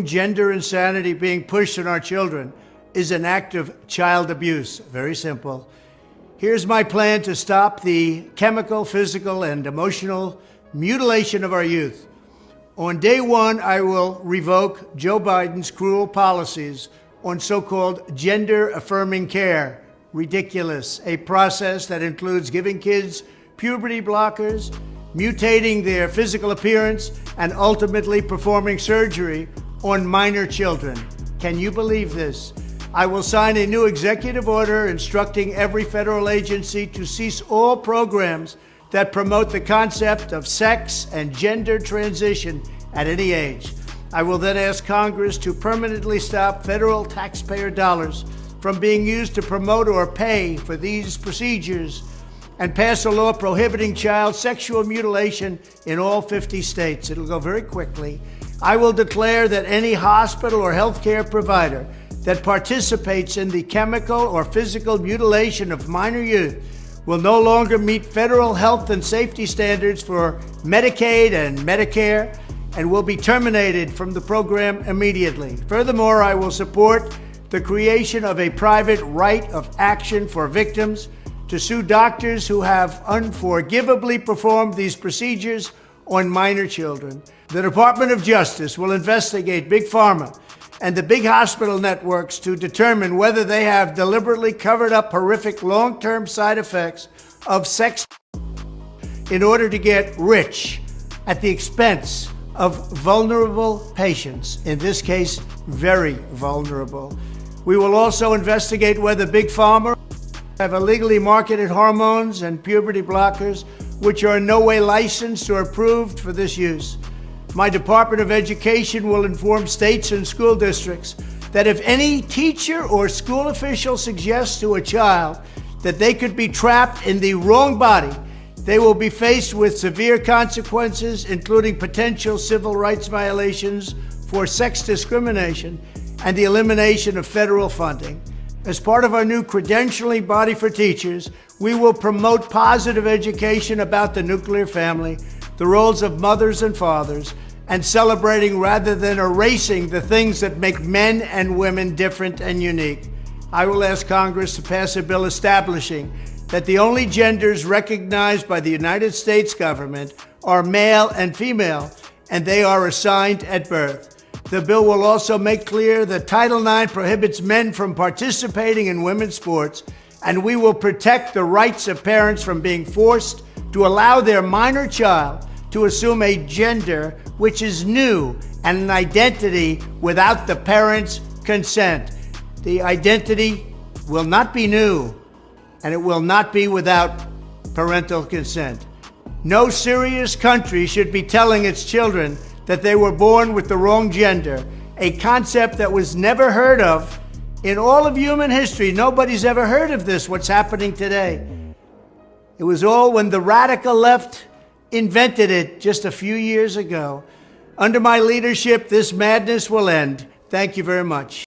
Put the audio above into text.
Gender insanity being pushed on our children is an act of child abuse. Very simple. Here's my plan to stop the chemical, physical, and emotional mutilation of our youth. On day one, I will revoke Joe Biden's cruel policies on so-called gender-affirming care. Ridiculous. A process that includes giving kids puberty blockers, mutating their physical appearance, and ultimately performing surgery on minor children. Can you believe this? I will sign a new executive order instructing every federal agency to cease all programs that promote the concept of sex and gender transition at any age. I will then ask Congress to permanently stop federal taxpayer dollars from being used to promote or pay for these procedures and pass a law prohibiting child sexual mutilation in all 50 states. It'll go very quickly. I will declare that any hospital or healthcare provider that participates in the chemical or physical mutilation of minor youth will no longer meet federal health and safety standards for Medicaid and Medicare and will be terminated from the program immediately. Furthermore, I will support the creation of a private right of action for victims to sue doctors who have unforgivably performed these procedures on minor children. The Department of Justice will investigate Big Pharma and the big hospital networks to determine whether they have deliberately covered up horrific long-term side effects of sex in order to get rich at the expense of vulnerable patients, in this case, very vulnerable. We will also investigate whether Big Pharma have illegally marketed hormones and puberty blockers, which are in no way licensed or approved for this use. My Department of Education will inform states and school districts that if any teacher or school official suggests to a child that they could be trapped in the wrong body, they will be faced with severe consequences, including potential civil rights violations for sex discrimination and the elimination of federal funding. As part of our new credentialing body for teachers, we will promote positive education about the nuclear family, the roles of mothers and fathers, and celebrating rather than erasing the things that make men and women different and unique. I will ask Congress to pass a bill establishing that the only genders recognized by the United States government are male and female, and they are assigned at birth. The bill will also make clear that Title IX prohibits men from participating in women's sports, and we will protect the rights of parents from being forced to allow their minor child to assume a gender which is new and an identity without the parents' consent. The identity will not be new, and it will not be without parental consent. No serious country should be telling its children that they were born with the wrong gender, a concept that was never heard of in all of human history. Nobody's ever heard of this, what's happening today. It was all when the radical left invented it just a few years ago. Under my leadership, this madness will end. Thank you very much.